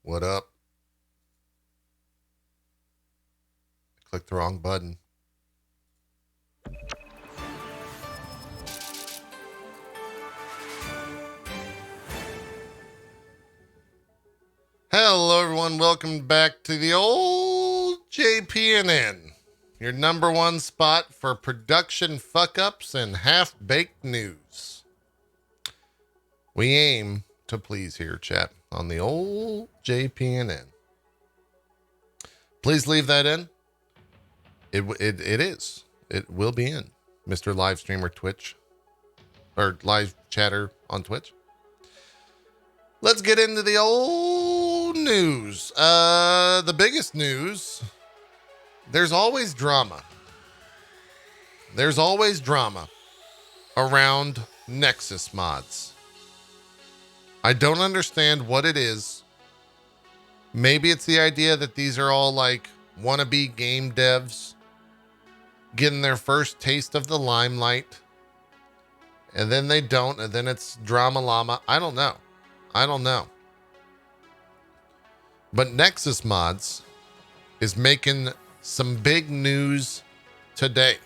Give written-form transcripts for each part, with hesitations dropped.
What up? Clicked the wrong button. Hello, everyone. Welcome back to the old JPNN, your number one spot for production fuck-ups and half-baked news. We aim to please here, chat, on the old JPNN. Please leave that in. It is. It will be in, Mr. Live Streamer Twitch, or live chatter on Twitch. Let's get into the old news. The biggest news, there's always drama. There's always drama around Nexusmods. I don't understand what it is. Maybe it's the idea that these are all like wannabe game devs getting their first taste of the limelight, and then they don't, and then it's drama llama. I don't know. But Nexusmods is making some big news today.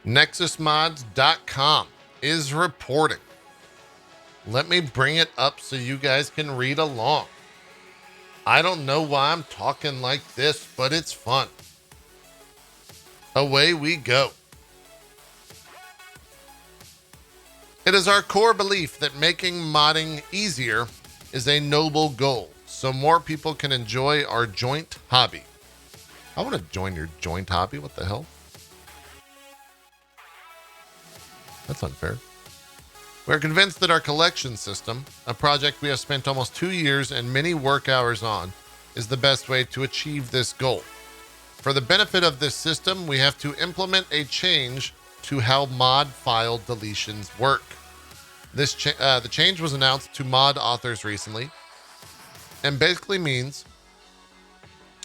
Nexusmods.com is reporting. Let me bring it up so you guys can read along. I don't know why I'm talking like this, but it's fun. Away we go. It is our core belief that making modding easier is a noble goal, so more people can enjoy our joint hobby. I want to join your joint hobby. What the hell? That's unfair. We're convinced that our collection system, a project we have spent almost 2 years and many work hours on, is the best way to achieve this goal. For the benefit of this system, we have to implement a change to how mod file deletions work. The change was announced to mod authors recently and basically means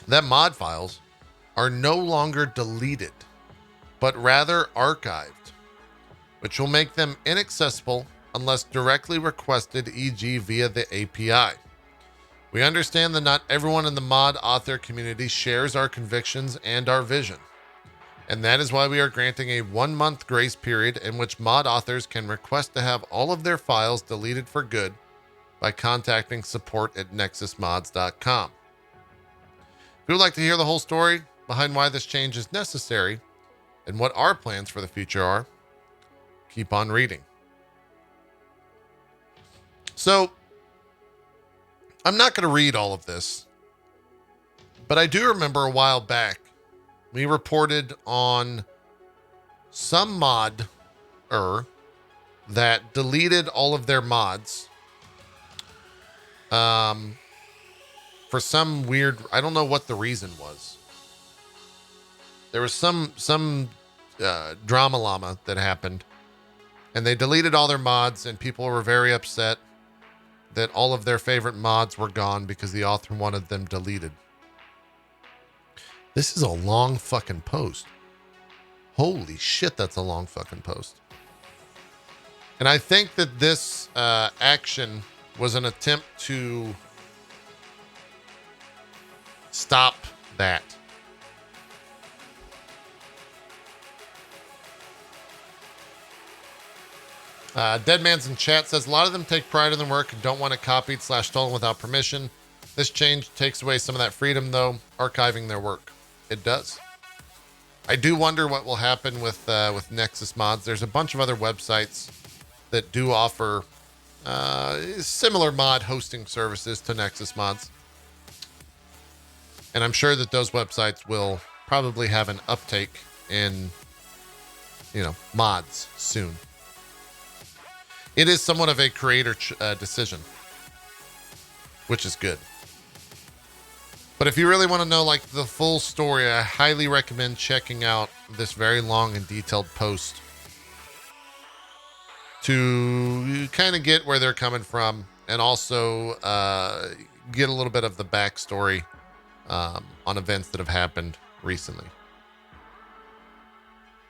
that mod files are no longer deleted, but rather archived, which will make them inaccessible unless directly requested, e.g. via the API. We understand that not everyone in the mod author community shares our convictions and our vision, and that is why we are granting a 1-month grace period in which mod authors can request to have all of their files deleted for good by contacting support@nexusmods.com. If you would like to hear the whole story behind why this change is necessary and what our plans for the future are, keep on reading. So, I'm not going to read all of this, but I do remember a while back, we reported on some mod that deleted all of their mods for some weird, I don't know what the reason was. There was some drama llama that happened, and they deleted all their mods, and people were very upset that all of their favorite mods were gone because the author wanted them deleted. This is a long fucking post. Holy shit, that's a long fucking post. And I think that this action was an attempt to stop that. Deadman's in chat says, a lot of them take pride in their work and don't want it copied / stolen without permission. This change takes away some of that freedom, though, archiving their work. It does. I do wonder what will happen with Nexusmods. There's a bunch of other websites that do offer similar mod hosting services to Nexusmods. And I'm sure that those websites will probably have an uptake in, mods soon. It is somewhat of a creator decision, which is good. But if you really want to know like the full story, I highly recommend checking out this very long and detailed post to kind of get where they're coming from and also get a little bit of the backstory on events that have happened recently.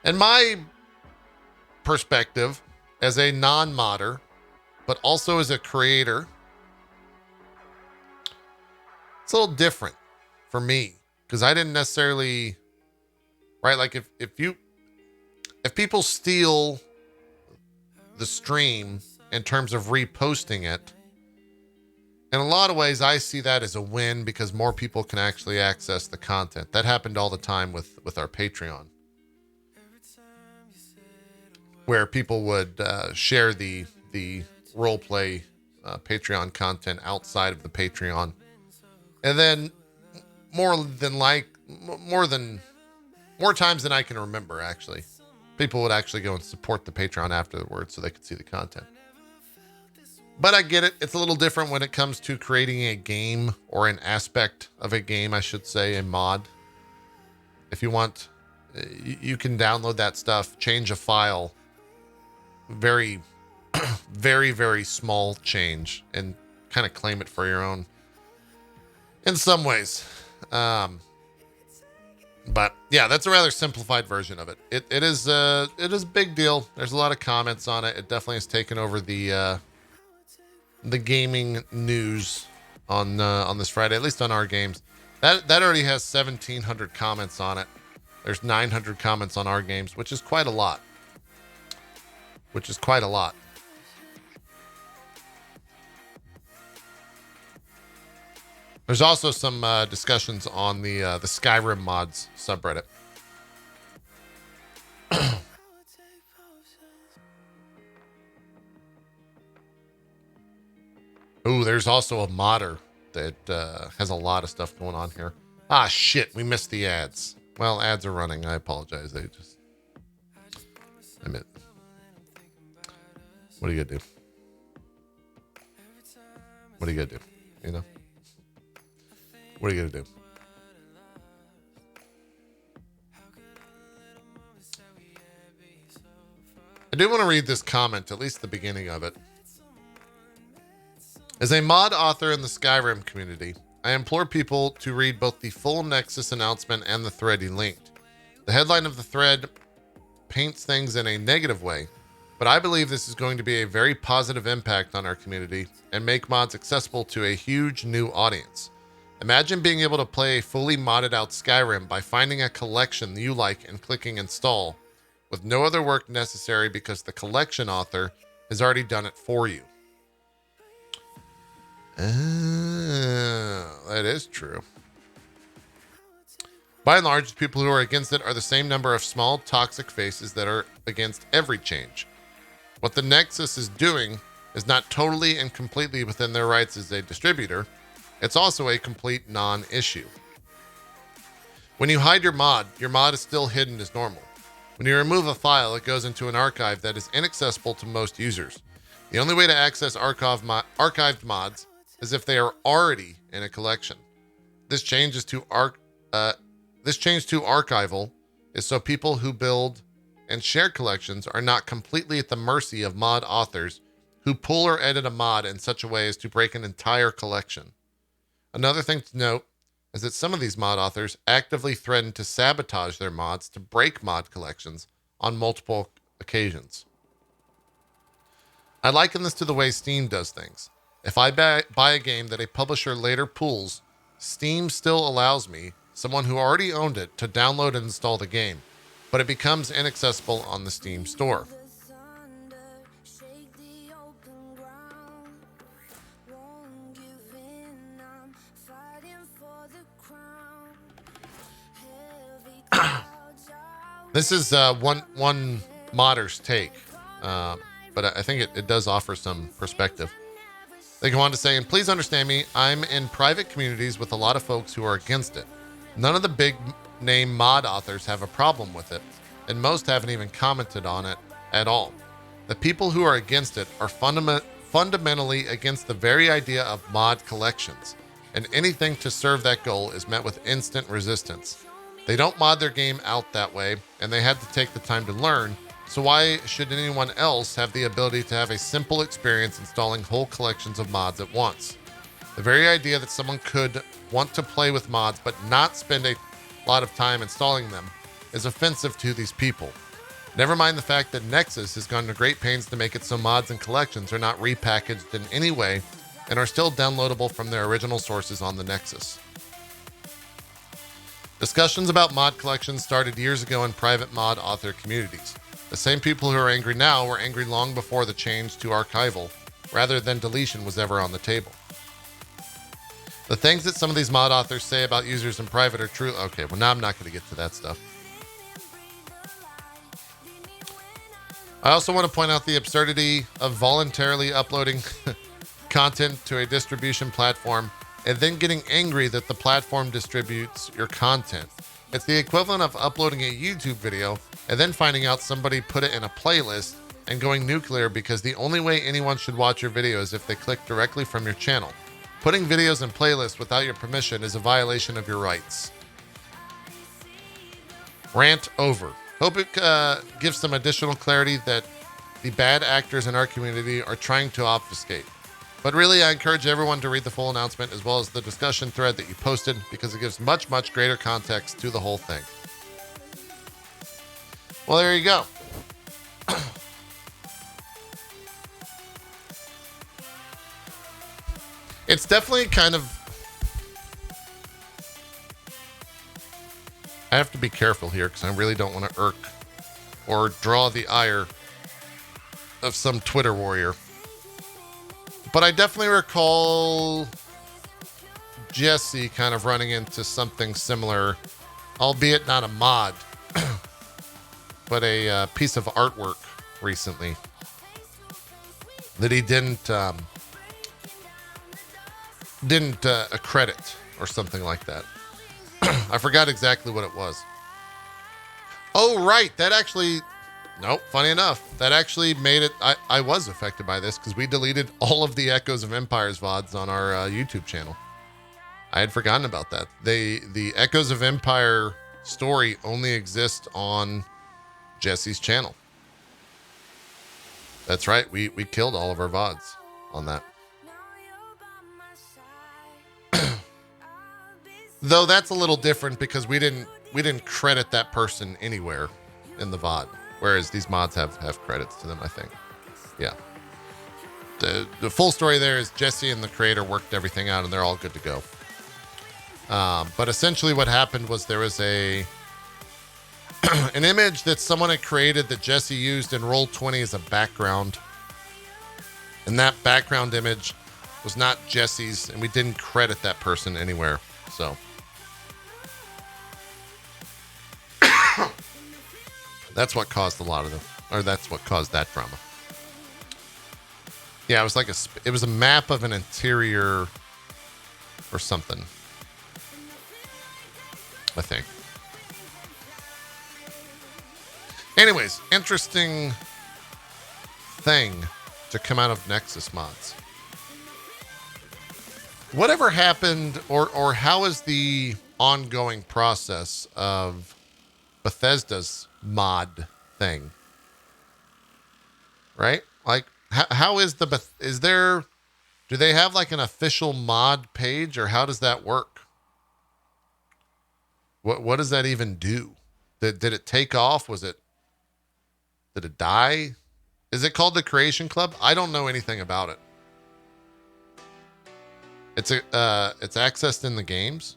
And my perspective as a non-modder, but also as a creator, it's a little different for me because I didn't necessarily, right? Like if people steal the stream in terms of reposting it, in a lot of ways, I see that as a win because more people can actually access the content. That happened all the time with our Patreon, where people would share the roleplay Patreon content outside of the Patreon, and then more times than I can remember, actually, people would actually go and support the Patreon afterwards so they could see the content. But I get it. It's a little different when it comes to creating a game or an aspect of a game, I should say, a mod. If you want, you can download that stuff, change a file, very, very, very small change, and kind of claim it for your own in some ways. But yeah, that's a rather simplified version of it. It is a big deal. There's a lot of comments on it. It definitely has taken over the gaming news on this Friday, at least on our games. That already has 1,700 comments on it. There's 900 comments on our games, which is quite a lot. There's also some discussions on the Skyrim mods subreddit. Ooh, there's also a modder that has a lot of stuff going on here. Ah, shit, we missed the ads. Well, ads are running. I apologize. What are you gonna do? What are you gonna do? You know? What are you gonna do? I do want to read this comment, at least the beginning of it. As a mod author in the Skyrim community, I implore people to read both the full Nexus announcement and the thread he linked. The headline of the thread paints things in a negative way, but I believe this is going to be a very positive impact on our community and make mods accessible to a huge new audience. Imagine being able to play a fully modded out Skyrim by finding a collection you like and clicking install, with no other work necessary because the collection author has already done it for you. That is true. By and large, people who are against it are the same number of small, toxic faces that are against every change. What the Nexus is doing is not totally and completely within their rights as a distributor. It's also a complete non-issue. When you hide your mod is still hidden as normal. When you remove a file, it goes into an archive that is inaccessible to most users. The only way to access archived mods is if they are already in a collection. This change to archival is so people who build and share collections are not completely at the mercy of mod authors who pull or edit a mod in such a way as to break an entire collection. Another thing to note is that some of these mod authors actively threaten to sabotage their mods to break mod collections on multiple occasions. I liken this to the way Steam does things. If I buy a game that a publisher later pulls, Steam still allows me, someone who already owned it, to download and install the game, but it becomes inaccessible on the Steam store. This is one modder's take, but I think it does offer some perspective. They go on to say, and please understand me, I'm in private communities with a lot of folks who are against it. None of the big name mod authors have a problem with it, and most haven't even commented on it at all. The people who are against it are fundamentally against the very idea of mod collections, and anything to serve that goal is met with instant resistance. They don't mod their game out that way, and they had to take the time to learn, so why should anyone else have the ability to have a simple experience installing whole collections of mods at once? The very idea that someone could want to play with mods but not spend a lot of time installing them is offensive to these people. Never mind the fact that Nexus has gone to great pains to make it so mods and collections are not repackaged in any way and are still downloadable from their original sources on the Nexus. Discussions about mod collections started years ago in private mod author communities. The same people who are angry now were angry long before the change to archival, rather than deletion, was ever on the table. The things that some of these mod authors say about users in private are true. Okay, well, now I'm not going to get to that stuff. I also want to point out the absurdity of voluntarily uploading content to a distribution platform and then getting angry that the platform distributes your content. It's the equivalent of uploading a YouTube video and then finding out somebody put it in a playlist and going nuclear because the only way anyone should watch your video is if they click directly from your channel. Putting videos in playlists without your permission is a violation of your rights. Rant over. Hope it gives some additional clarity that the bad actors in our community are trying to obfuscate. But really, I encourage everyone to read the full announcement as well as the discussion thread that you posted because it gives much, much greater context to the whole thing. Well, there you go. It's definitely kind of... I have to be careful here because I really don't want to irk or draw the ire of some Twitter warrior. But I definitely recall Jesse kind of running into something similar, albeit not a mod, but a piece of artwork recently that he didn't accredit or something like that. I forgot exactly what it was. Oh, right. That actually... Nope, funny enough, that actually made it... I was affected by this because we deleted all of the Echoes of Empires VODs on our YouTube channel. I had forgotten about that. The Echoes of Empire story only exists on Jesse's channel. That's right, we killed all of our VODs on that. Though that's a little different because we didn't credit that person anywhere in the VOD. Whereas these mods have credits to them, I think. Yeah. The full story there is Jesse and the creator worked everything out and they're all good to go. But essentially what happened was there was an image that someone had created that Jesse used in Roll20 as a background. And that background image was not Jesse's and we didn't credit that person anywhere. So... That's what caused a lot of them, or that's what caused that drama. Yeah, it was like it was a map of an interior or something, I think. Anyways, interesting thing to come out of Nexusmods. Whatever happened, or how is the ongoing process of Bethesda's mod thing, right? Like how is do they have like an official mod page or how does that work? What does that even do? Did it take off? Did it die? Is it called the Creation Club? I don't know anything about it. It's accessed in the games.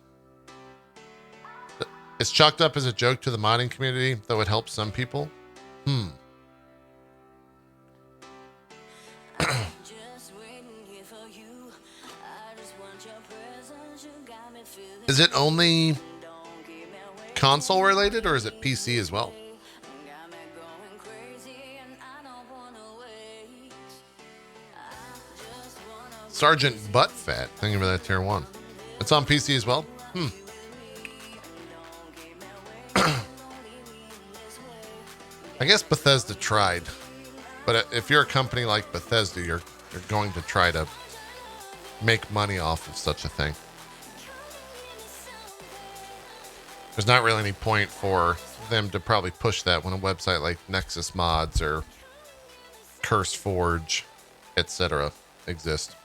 It's chalked up as a joke to the modding community, though it helps some people. Is it only console related or is it PC as well? Sergeant Buttfat, thank you for that tier 1. It's on PC as well? I guess Bethesda tried, but if you're a company like Bethesda, you're going to try to make money off of such a thing. There's not really any point for them to probably push that when a website like Nexusmods or CurseForge, etc. exist.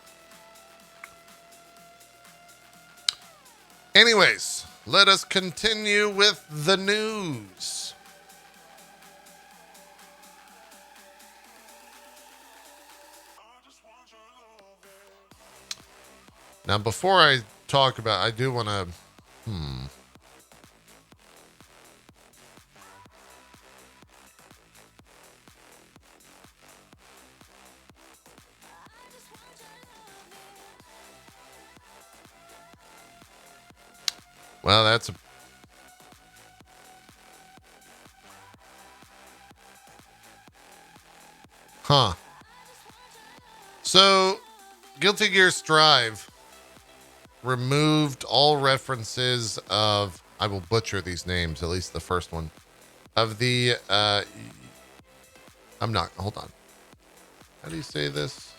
Anyways, let us continue with the news. Now, before I talk about, I do want to, well, that's a, huh. So, Guilty Gear Strive removed all references of, I will butcher these names, at least the first one, of the, I'm not, hold on. How do you say this?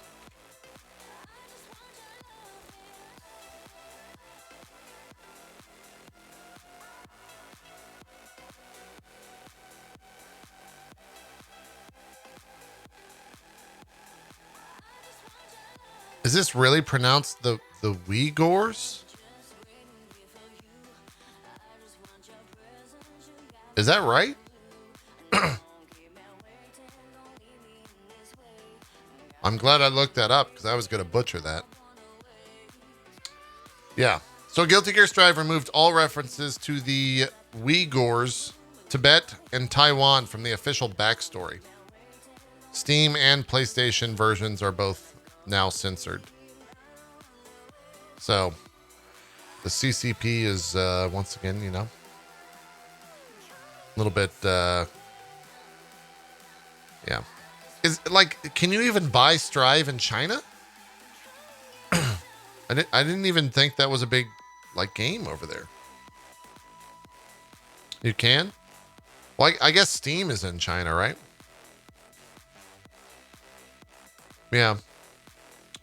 Is this really pronounced the Uyghurs? Is that right? I'm glad I looked that up because I was going to butcher that. Yeah. So Guilty Gear Strive removed all references to the Uyghurs, Tibet, and Taiwan from the official backstory. Steam and PlayStation versions are both now censored. So the CCP is, once again, you know, a little bit, yeah. Is like, can you even buy Strive in China? I didn't even think that was a big, like, game over there. You can? Well, I guess Steam is in China, right? Yeah.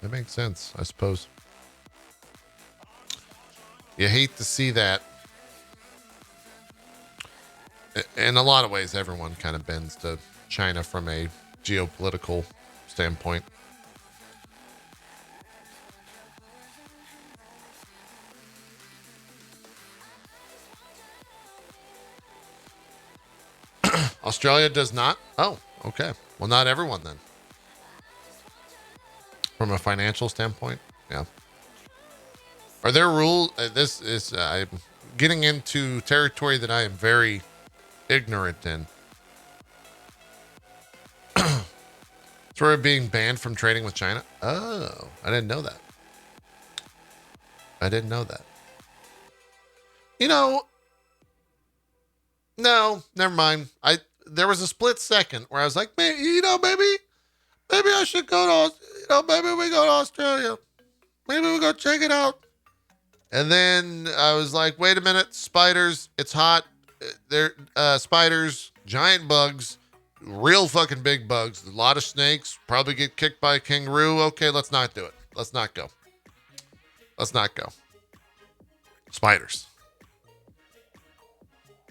That makes sense, I suppose. You hate to see that. In a lot of ways, everyone kind of bends to China from a geopolitical standpoint. Australia does not? Oh, okay. Well, not everyone then. From a financial standpoint, yeah. Are there rules? This is I'm getting into territory that I am very ignorant in. Sort of being banned from trading with China. Oh, I didn't know that. I didn't know that. You know, no, never mind. There was a split second where I was like, maybe, you know, maybe I should go to, you know, maybe we go to Australia. Maybe we go check it out. And then I was like, wait a minute, spiders, it's hot. They're spiders, giant bugs, real fucking big bugs, a lot of snakes, probably get kicked by a kangaroo. Okay, let's not do it. Let's not go. Let's not go. Spiders.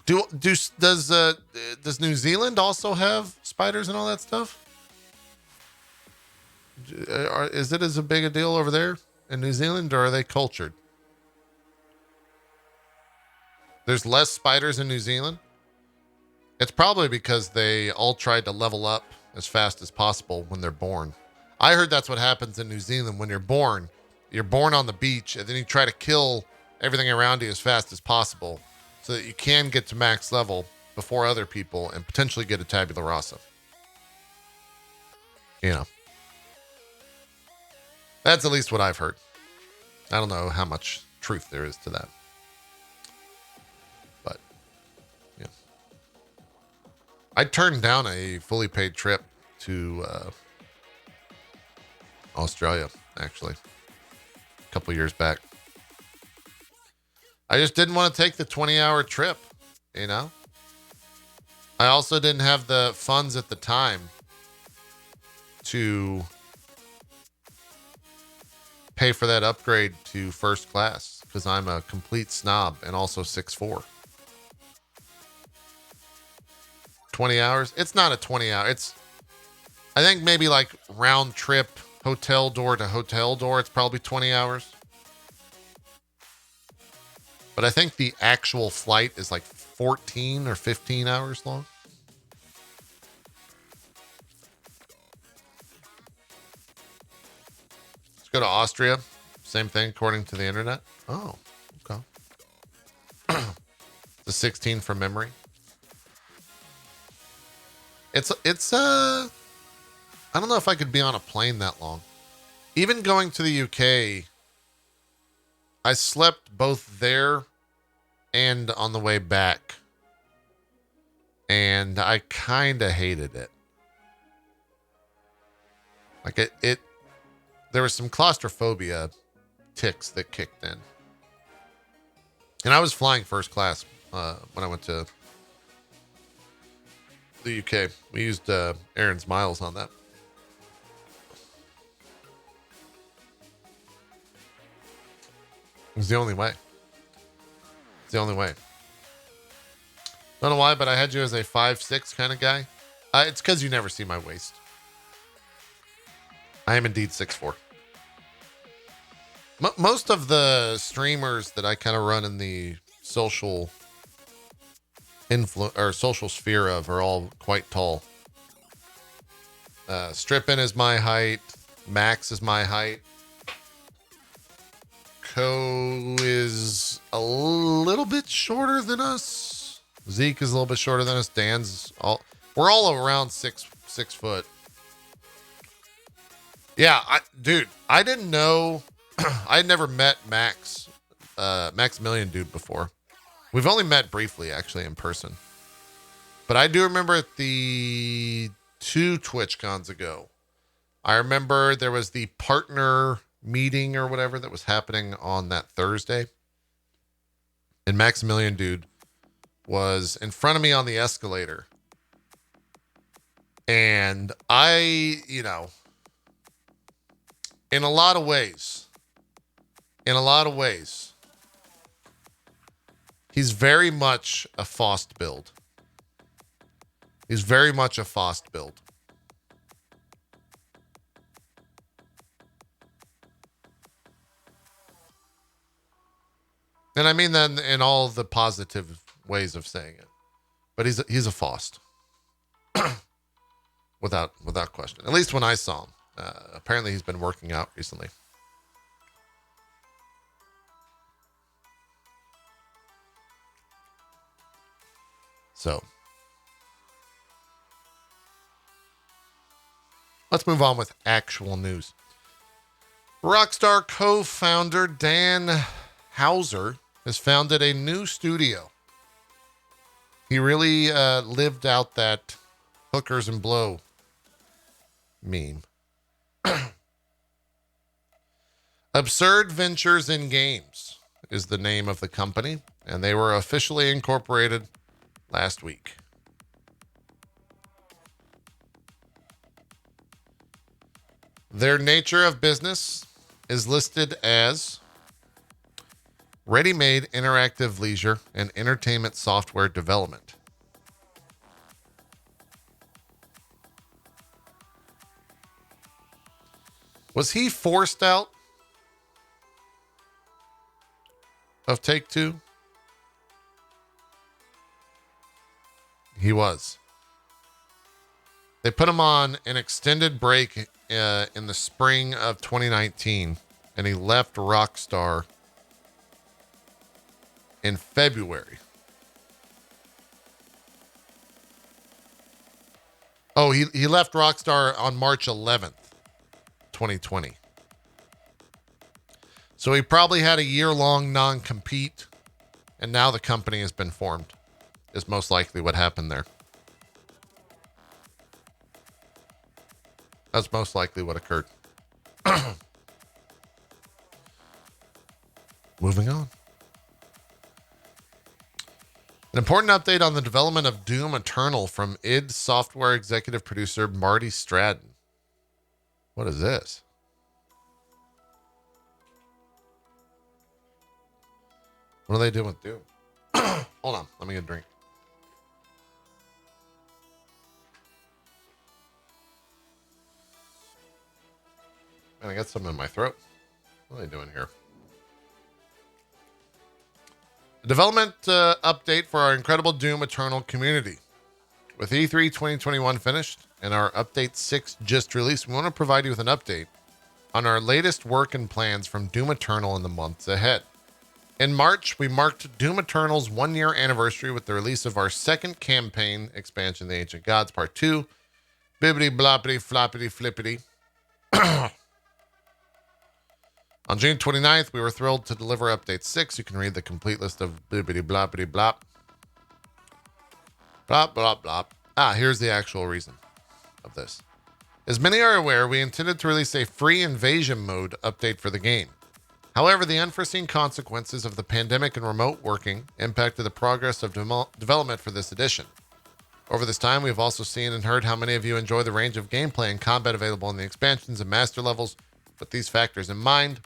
Does New Zealand also have spiders and all that stuff? Is it as big a deal over there in New Zealand, or are they cultured? There's less spiders in New Zealand? It's probably because they all tried to level up as fast as possible when they're born. I heard that's what happens in New Zealand when you're born. You're born on the beach, and then you try to kill everything around you as fast as possible so that you can get to max level before other people and potentially get a tabula rasa. You know. That's at least what I've heard. I don't know how much truth there is to that. But, yeah. I turned down a fully paid trip to Australia, actually, a couple years back. I just didn't want to take the 20-hour trip, you know? I also didn't have the funds at the time to pay for that upgrade to first class because I'm a complete snob and also 6'4". 20 hours? It's not a 20 hour. It's, I think maybe like round trip, hotel door to hotel door. It's probably 20 hours. But I think the actual flight is like 14 or 15 hours long. Let's go to Austria. Same thing according to the internet. Oh, okay. The 16 from memory. It's I don't know if I could be on a plane that long. Even going to the UK, I slept both there and on the way back. And I kind of hated it. Like it there was some claustrophobia ticks that kicked in. And I was flying first class when I went to the UK. We used Aaron's miles on that. It was the only way. It's the only way. Don't know why, but I had you as a 5'6" kind of guy. It's because you never see my waist. I am indeed 6'4". Most of the streamers that I kind of run in the social or social sphere of are all quite tall. Strippin is my height. Max is my height. Co is a little bit shorter than us. Zeke is a little bit shorter than us. We're all around six foot. Yeah, dude, I didn't know. I had never met Maximilian dude before. We've only met briefly actually in person. But I do remember at the 2 TwitchCons ago, I remember there was the partner meeting or whatever that was happening on that Thursday. And Maximilian dude was in front of me on the escalator. And I, in a lot of ways, he's very much a Faust build. And I mean that in all the positive ways of saying it. But he's a Faust. without question. At least when I saw him. Apparently he's been working out recently. So let's move on with actual news. Rockstar co-founder Dan House has founded a new studio. He really lived out that hookers and blow meme. Absurd Ventures in Games is the name of the company, and they were officially incorporated last week. Their nature of business is listed as ready-made interactive leisure and entertainment software development. Was he forced out of Take-Two? He was. They put him on an extended break in the spring of 2019, and he left Rockstar in February. Oh, he left Rockstar on March 11th, 2020. So he probably had a year-long non-compete, and now the company has been formed, is most likely what happened there. That's most likely what occurred. Moving on. An important update on the development of Doom Eternal from id Software executive producer Marty Stratton. What is this? What are they doing with Doom? Hold on, let me get a drink. Man, I got something in my throat. What are they doing here? A development update for our incredible Doom Eternal community. With E3 2021 finished and our Update 6 just released, we want to provide you with an update on our latest work and plans from Doom Eternal in the months ahead. In March, we marked Doom Eternal's 1-year anniversary with the release of our second campaign expansion, The Ancient Gods Part 2, Bibbidi Bloppity Floppity Flippity. On June 29th, we were thrilled to deliver Update 6. You can read the complete list of Bibbidi Bloppity Blop. Blop, blop, blop. Here's the actual reason of this. As many are aware, we intended to release a free invasion mode update for the game. However, the unforeseen consequences of the pandemic and remote working impacted the progress of development for this edition. Over this time, we have also seen and heard how many of you enjoy the range of gameplay and combat available in the expansions and master levels. With these factors in mind,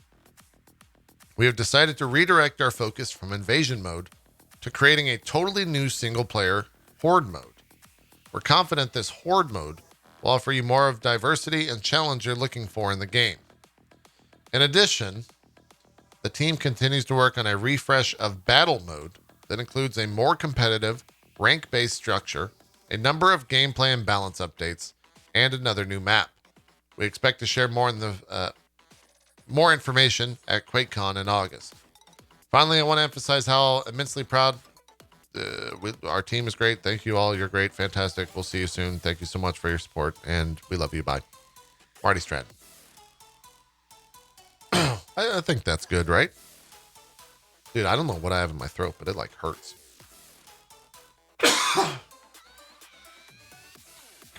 we have decided to redirect our focus from invasion mode to creating a totally new single-player horde mode. We're confident this horde mode will offer you more of diversity and challenge you're looking for in the game. In addition, the team continues to work on a refresh of battle mode that includes a more competitive, rank-based structure, a number of gameplay and balance updates, and another new map. We expect to share more information at QuakeCon in August. Finally, I want to emphasize how immensely proud our team is great. Thank you all. You're great. Fantastic. We'll see you soon. Thank you so much for your support, and we love you. Bye. Marty Stratton. I think that's good, right? Dude, I don't know what I have in my throat, but it like hurts. Can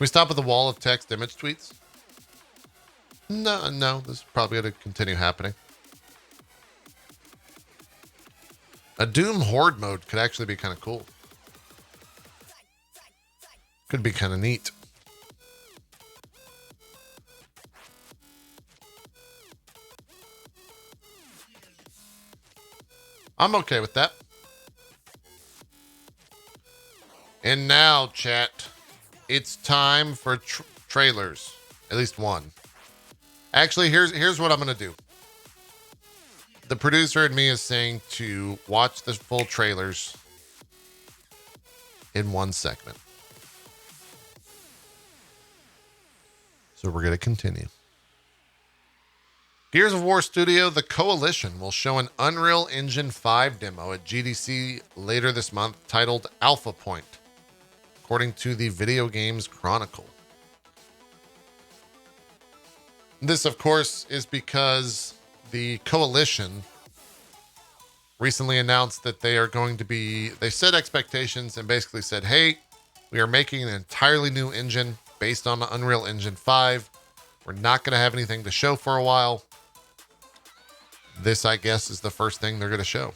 we stop with the wall of text image tweets? No, this is probably going to continue happening. A Doom Horde mode could actually be kind of cool. Could be kind of neat. I'm okay with that. And now, chat, it's time for trailers. At least one. Actually, here's what I'm going to do. The producer and me is saying to watch the full trailers in one segment. So we're going to continue. Gears of War Studio, The Coalition, will show an Unreal Engine 5 demo at GDC later this month titled Alpha Point, according to the Video Games Chronicle. This, of course, is because the Coalition recently announced that they set expectations and basically said, hey, we are making an entirely new engine based on Unreal Engine 5. We're not going to have anything to show for a while. This, I guess, is the first thing they're going to show.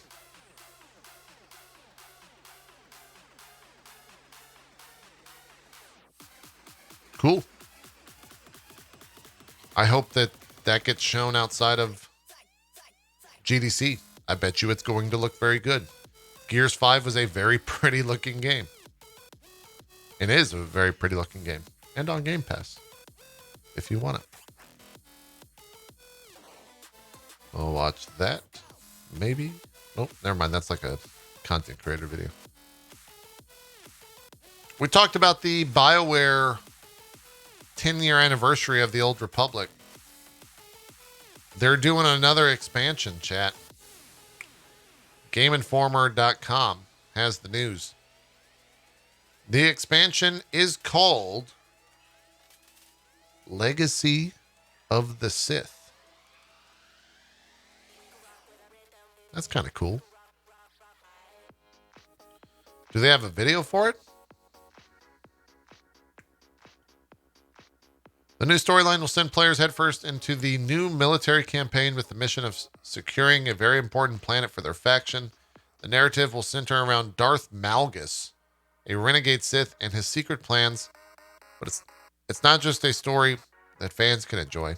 Cool. I hope that gets shown outside of GDC. I bet you it's going to look very good. Gears 5 was a very pretty looking game. It is a very pretty looking game. And on Game Pass, if you want it. I'll watch that. Maybe. Oh, never mind. That's like a content creator video. We talked about the BioWare 10-year anniversary of the Old Republic. They're doing another expansion, chat. GameInformer.com has the news. The expansion is called Legacy of the Sith. That's kind of cool. Do they have a video for it? The new storyline will send players headfirst into the new military campaign with the mission of securing a very important planet for their faction. The narrative will center around Darth Malgus, a renegade Sith, and his secret plans. But it's not just a story that fans can enjoy.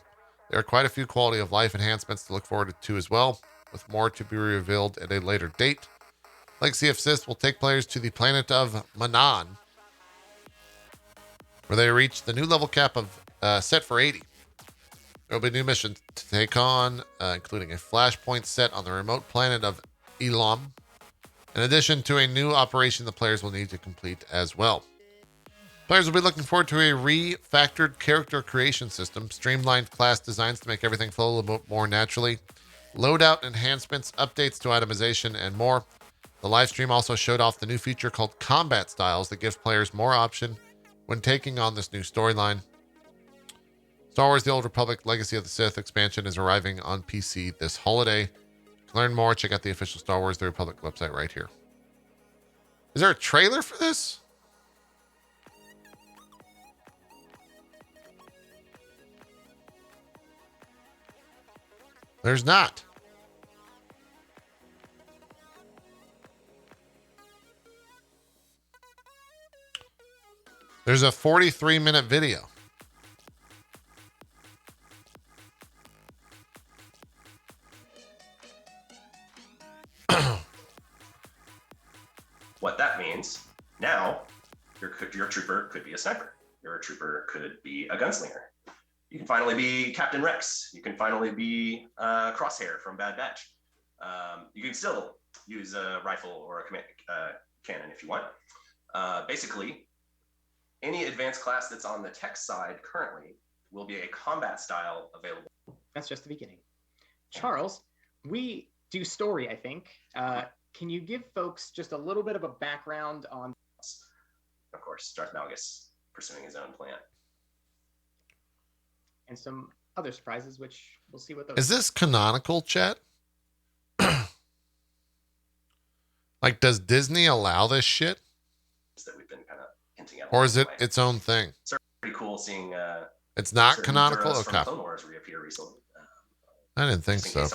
There are quite a few quality of life enhancements to look forward to as well, with more to be revealed at a later date. Legacy of Sith will take players to the planet of Manan, where they reach the new level cap of set for 80. There will be new missions to take on, including a flashpoint set on the remote planet of Elam, in addition to a new operation the players will need to complete as well. Players will be looking forward to a refactored character creation system, streamlined class designs to make everything flow a little bit more naturally, loadout enhancements, updates to itemization, and more. The live stream also showed off the new feature called Combat Styles that gives players more option when taking on this new storyline. Star Wars The Old Republic Legacy of the Sith expansion is arriving on PC this holiday. To learn more, check out the official Star Wars The Republic website right here. Is there a trailer for this? There's not. There's a 43-minute video. What that means, now your trooper could be a sniper. Your trooper could be a gunslinger. You can finally be Captain Rex. You can finally be Crosshair from Bad Batch. You can still use a rifle or a cannon if you want. Basically, any advanced class that's on the tech side currently will be a combat style available. That's just the beginning. Charles, we do story, I think. Can you give folks just a little bit of a background on... Of course, Darth Malgus pursuing his own plan. And some other surprises, which we'll see what those... Is this canonical, chat? Like, does Disney allow this shit? That we've been kind of hinting at. Or is it its own thing? It's pretty cool seeing... it's not canonical? Okay. Okay. Clone Wars reappear recently. I didn't think so.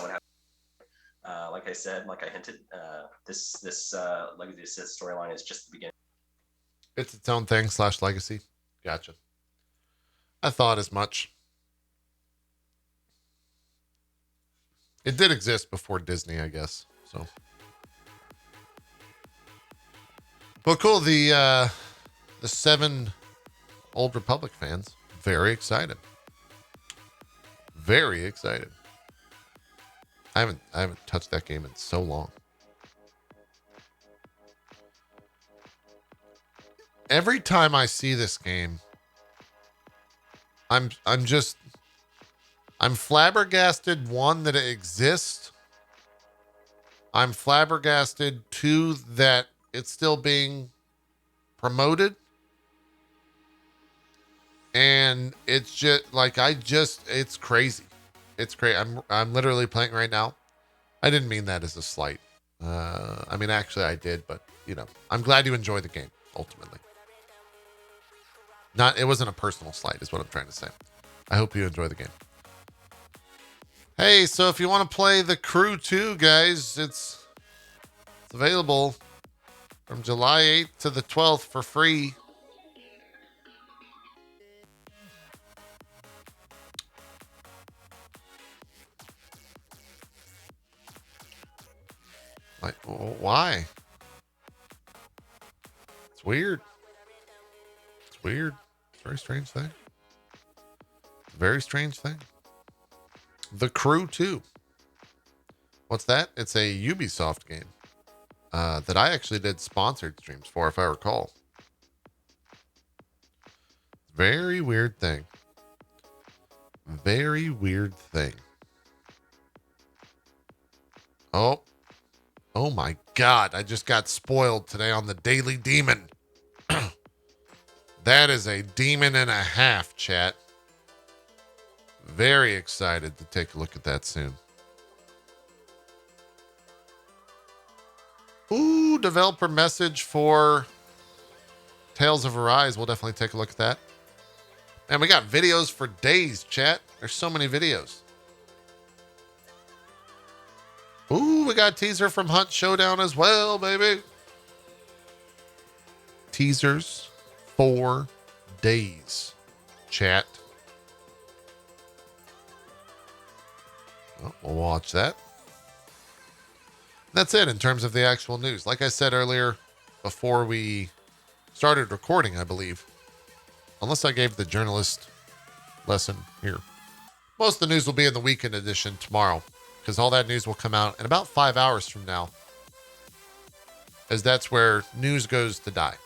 Like I said, like I hinted, this Legacy of Sith storyline is just the beginning. It's its own thing / legacy. Gotcha. I thought as much. It did exist before Disney, I guess. So, well, cool. The 7 Old Republic fans, very excited. Very excited. I haven't touched that game in so long. Every time I see this game, I'm flabbergasted, one, that it exists. I'm flabbergasted, two, that it's still being promoted. And it's just like, it's crazy. It's crazy. I'm literally playing right now. I didn't mean that as a slight. I mean, actually I did, but you know, I'm glad you enjoy the game ultimately. It wasn't a personal slight is what I'm trying to say. I hope you enjoy the game. Hey, so if you want to play The Crew 2, guys, it's available from July 8th to the 12th for free. Like, why? It's weird. It's weird. It's a very strange thing. Very strange thing. The Crew 2. What's that? It's a Ubisoft game that I actually did sponsored streams for, if I recall. Very weird thing. Very weird thing. Oh my God. I just got spoiled today on the Daily Demon. That is a demon and a half, chat. Very excited to take a look at that soon. Ooh, developer message for Tales of Arise. We'll definitely take a look at that. And we got videos for days, chat. There's so many videos. Ooh, we got a teaser from Hunt Showdown as well, baby. Teasers for days, chat. Oh, we'll watch that. That's it in terms of the actual news. Like I said earlier, before we started recording, I believe, unless I gave the journalist lesson here, most of the news will be in the weekend edition tomorrow, because all that news will come out in about 5 hours from now, as that's where news goes to die.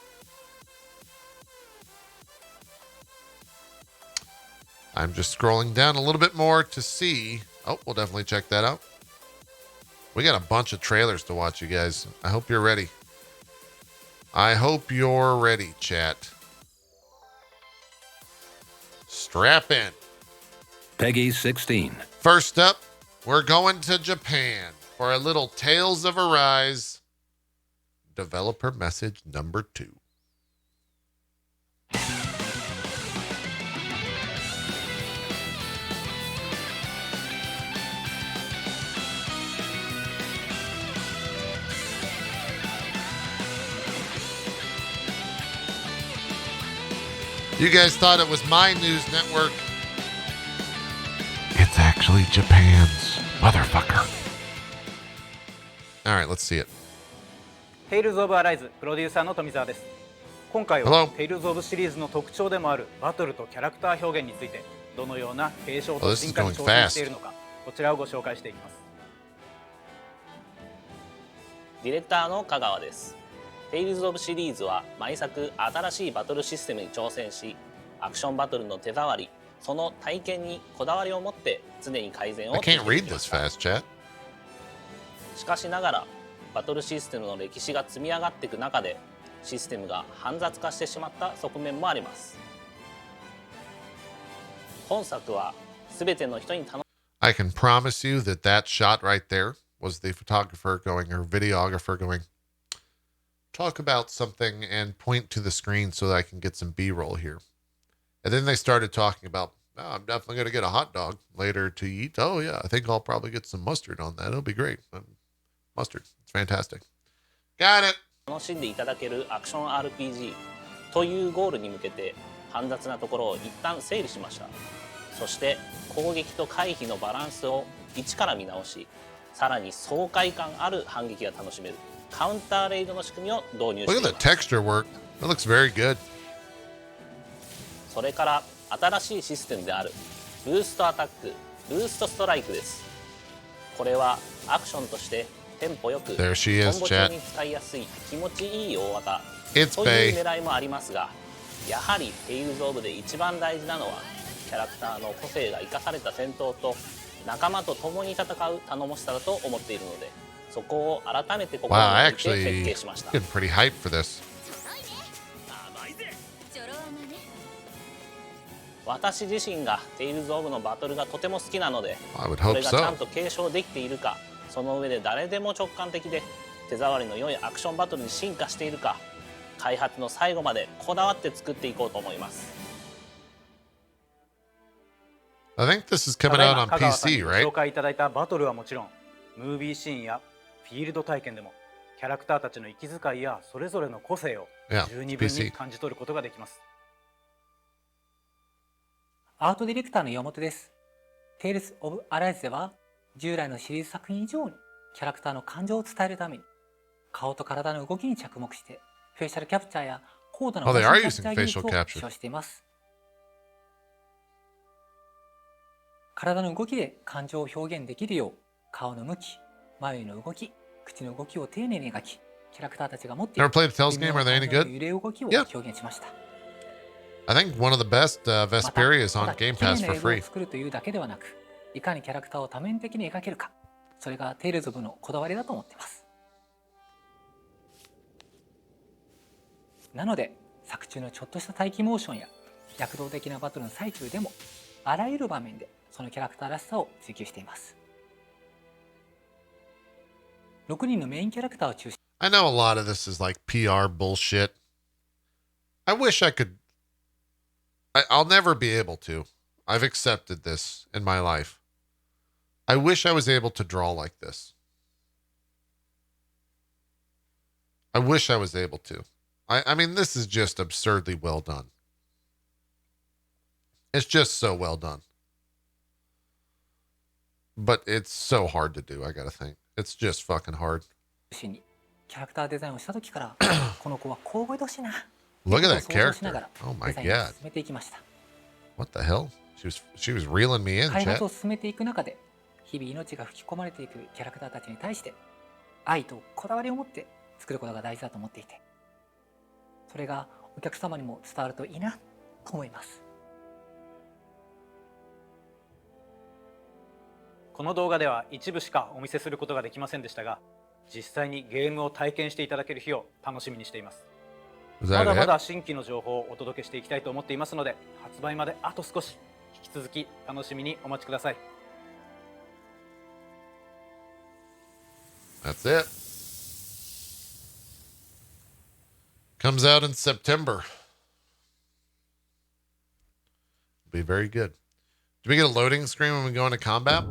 I'm just scrolling down a little bit more to see. Oh, we'll definitely check that out. We got a bunch of trailers to watch, you guys. I hope you're ready. I hope you're ready, chat. Strap in. Peggy 16. First up, we're going to Japan for a little Tales of Arise developer message number 2. You guys thought it was my news network. It's actually Japan's, motherfucker. All right, let's see it. Tales of Arise プロデューサーの富澤です。今回は Hello. Tales of シリーズの特徴でもあるバトルとキャラクター表現についてどのような継承と進化に挑戦しているのか、こちらをご紹介していきます。ディレクターの香川です。Tales of シリーズは毎作新しいバトルシステムに挑戦し、アクションバトルの手触り、その体験にこだわりを持って常に改善を I 続け can't てい read きま this した。 fast, chat. しかしながらバトルシステムの歴史が積み上がっていく中でシステムが煩雑化してしまった側面もあります。本作は全ての人に楽 I can promise you that that shot right there was the photographer going, or videographer going, talk about something and point to the screen so that I can get some B-roll here. And then they started talking about, oh, I'm definitely going to get a hot dog later to eat. Oh, yeah, I think I'll probably get some mustard on that. It'll be great. Mustard. It's fantastic. Got it. しんでいただけるアクション RPG というゴールに向けて煩雑なところを一旦整理しました。そして攻撃と回避のバランスを一から見直し、さらに爽快感ある反撃が楽しめるカウンターレイドの仕組みを導入して Look い at ま the す。 texture work. It looks very good. それから新しいシステムであるブーストアタック、ブーストストライクです。これはアクションとしてテンポよく There she コ is, ンボ中 chat. に使いやすい気持ちいい大技 It's という Bay. 狙いもありますが、やはりテイルズオブで一番大事なのはキャラクターの個性が生かされた戦闘と仲間と共に戦う頼もしさだと思っているので、そこを改めて心 Wow, に I 置いて設 actually 計しました。 getting pretty hyped for this. 私自身がテイルズオブのバトルがとても好きなので、 I would そ hope れがちゃん so. と継承できているか、その上で誰でも直感的で手触りの良いアクションバトルに進化しているか、開発の最後までこだわって作っていこうと思います。 I think this is た coming だい out ま on 香川さん PC, にご right? 紹介いただいたバトルはもちろん、ムービーシーンやフィールド体験でもキャラクターたちの息遣いやそれぞれの個性を Yeah, 十二分に PC. 感じ取ることができます。アートディレクターの岩本です。Tales of Arise では従来のシリーズ作品以上にキャラクターの感情を伝えるために顔と体の動きに着目してフェイシャルキャプチャーや高度な Oh, モ they ー are ションキャプチャー using 技術 facial を capture. 使用しています。体の動きで感情を表現できるよう顔の向き、眉の動き、口の動きを丁寧に描き、キャラクターたちが持ってい Never る played a Tales 微妙 game. Are な they 感 any 情の good? 揺れ動きを Yeah. 表現しました。 I think one of the best また、 Vesperia is た on だ Game 綺麗 Pass な for 映像を free. 作るというだけではなく、いかにキャラクターを多面的に描けるか、それがテイルズオブのこだわりだと思っています。なので、作中のちょっとした待機モーションや躍動的なバトルの最中でも、あらゆる場面でそのキャラクターらしさを追求しています。6人のメインキャラクターを中心 I know a lot of this is like PR bullshit. I wish I could. I'll never be able to. I've accepted this in my life. I wish I was able to draw like this. I wish I was able to. I mean, this is just absurdly well done. It's just so well done. But it's so hard to do, I gotta think. It's just fucking hard. にキャラクターデザインをした時からこの子はこう動いてほしいな Look at that 想像しなが character. ら Oh デ my ザインを god. 進めていきました。 What the hell? She was reeling me in, 開 chat. 発を進めていく中で日々命が吹き込まれていくキャラクターたちに対して愛とこだわりを持って作ることが大事だと思っていて、それがお客様にも伝わるといいなと思います。この動画では一部しかお見せすることができませんでしたが、実際にゲームを体験していただける日を楽しみにしています。まだまだ新規の情報をお届けしていきたいと思っていますので、発売まであと少し、引き続き楽しみにお待ちください。That's it. Comes out in September. Be very good. Do we get a loading screen when we go into combat?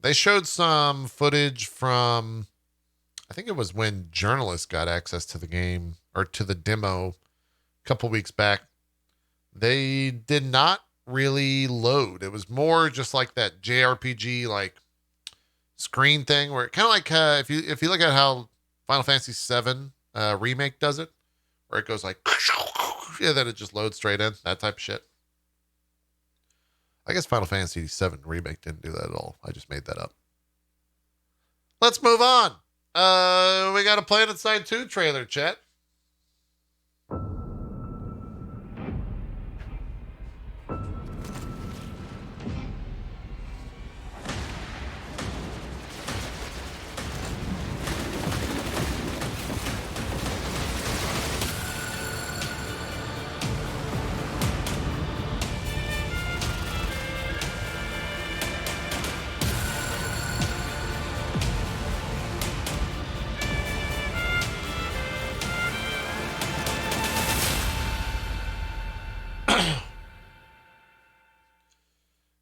They showed some footage from, I think it was when journalists got access to the game or to the demo a couple weeks back. They did not really load. It was more just like that JRPG like screen thing where kind of like if you look at how Final Fantasy VII remake does it, where it goes like yeah, then it just loads straight in, that type of shit. I guess Final Fantasy VII remake didn't do that at all. I just made that up. Let's move on. We got a Planet Side 2 trailer, chat.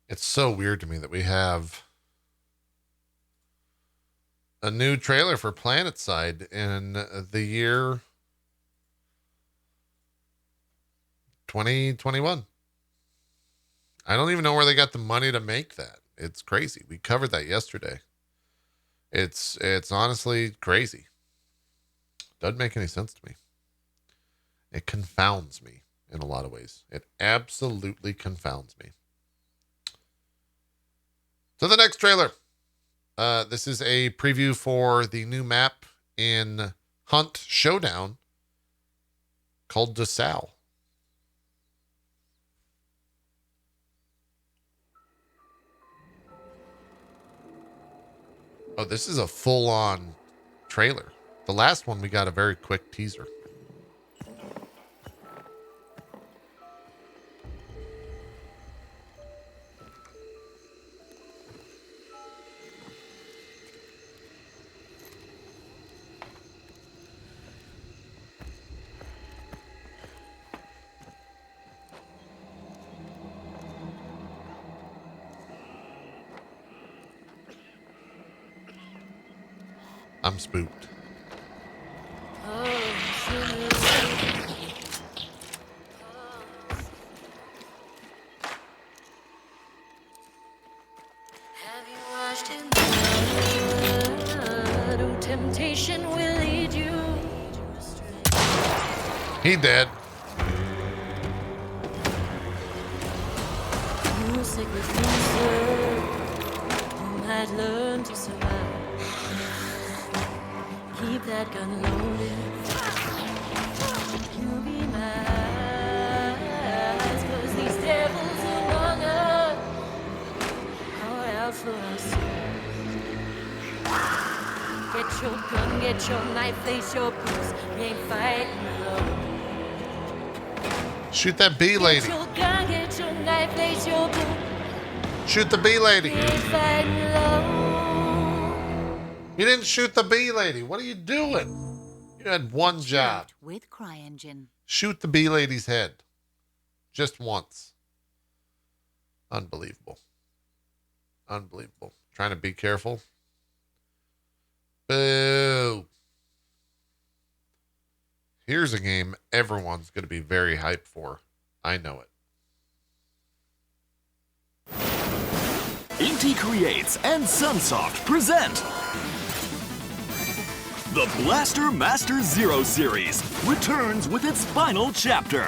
It's so weird to me that we have a new trailer for Planet Side in the year 2021. I don't even know where they got the money to make that. It's crazy. We covered that yesterday. It's honestly crazy. Doesn't make any sense to me. It confounds me in a lot of ways. It absolutely confounds me. So the next trailer. This is a preview for the new map in Hunt Showdown called Dessau. Oh, this is a full-on trailer. The last one, we got a very quick teaser. I'm spooked. Temptation will lead you astray. He dead. You sick with cancer, you might learn to survive. Keep that gun loaded. You'll be mine. 'Cause these devils among us are out for us. Get your gun, get your knife, face your boots. We ain't fighting alone. Shoot that bee lady. Get your gun, get your knife, face your boots. Shoot the bee lady. We ain't fighting alone. You didn't shoot the bee lady. What are you doing? You had one job. With CryEngine. Shoot the bee lady's head. Just once. Unbelievable. Unbelievable. Trying to be careful. Boo. Here's a game everyone's going to be very hyped for. I know it. Inti Creates and Sunsoft present the Blaster Master Zero series returns with its final chapter.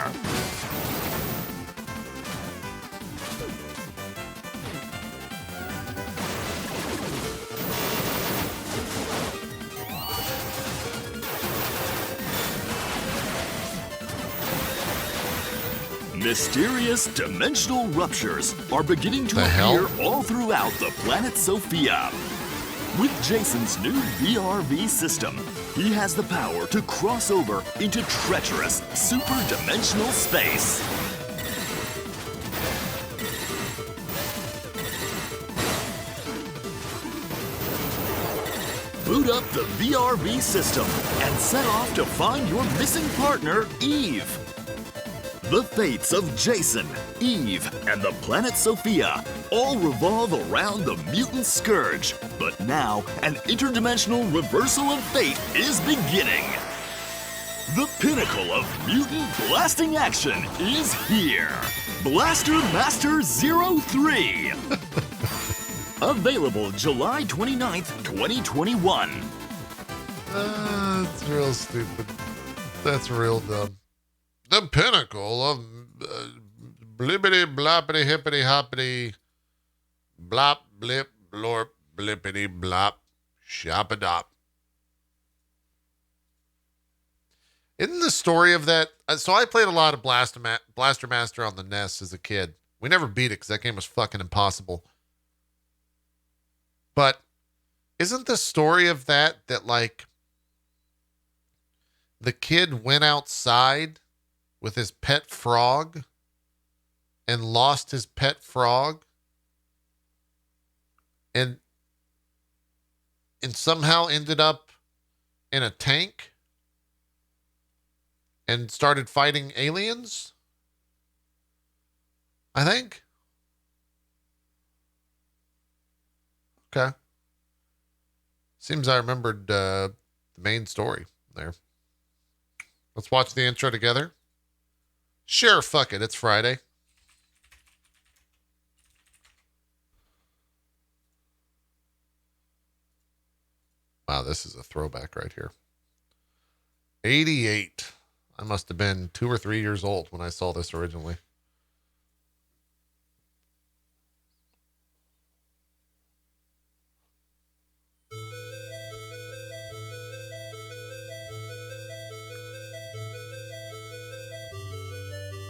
Mysterious dimensional ruptures are beginning to The appear hell? all throughout the planet Sophia. With Jason's new VRV system, he has the power to cross over into treacherous, super-dimensional space. Boot up the VRV system and set off to find your missing partner, Eve. The fates of Jason, Eve, and the planet Sophia all revolve around the mutant scourge. But now, an interdimensional reversal of fate is beginning. The pinnacle of mutant blasting action is here. Blaster Master 03. Available July 29th, 2021. That's real stupid. That's real dumb. The pinnacle of blippity bloppity hippity hoppity blop blip blorp blippity blop shop-a-dop. Isn't the story of that? So I played a lot of Blaster Master on the NES as a kid. We never beat it because that game was fucking impossible. But isn't the story of that like the kid went outside with his pet frog and lost his pet frog and somehow ended up in a tank and started fighting aliens? I think. Okay. Seems I remembered the main story there. Let's watch the intro together. Sure, fuck it. It's Friday. Wow, this is a throwback right here. 88. I must have been 2 or 3 years old when I saw this originally.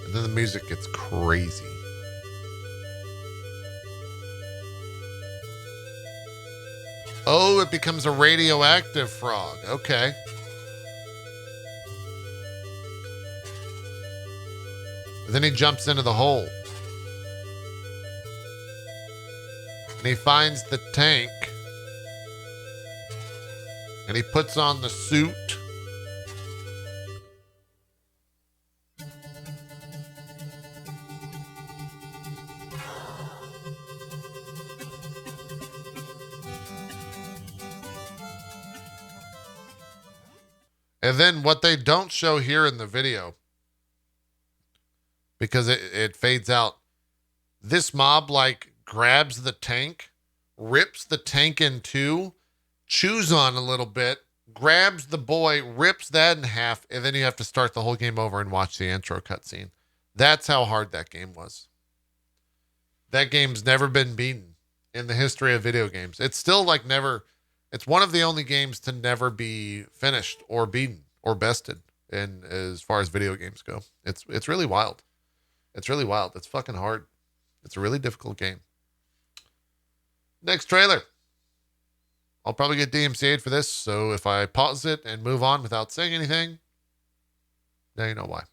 And then the music gets crazy. Oh, it becomes a radioactive frog. Okay. Then he jumps into the hole. And he finds the tank. And he puts on the suit. And then what they don't show here in the video, because it fades out, this mob like grabs the tank, rips the tank in two, chews on a little bit, grabs the boy, rips that in half, and then you have to start the whole game over and watch the intro cutscene. That's how hard that game was. That game's never been beaten in the history of video games. It's still like never... It's one of the only games to never be finished or beaten or bested in as far as video games go. It's really wild. It's really wild. It's fucking hard. It's a really difficult game. Next trailer. I'll probably get DMCA'd for this, so if I pause it and move on without saying anything, now you know why.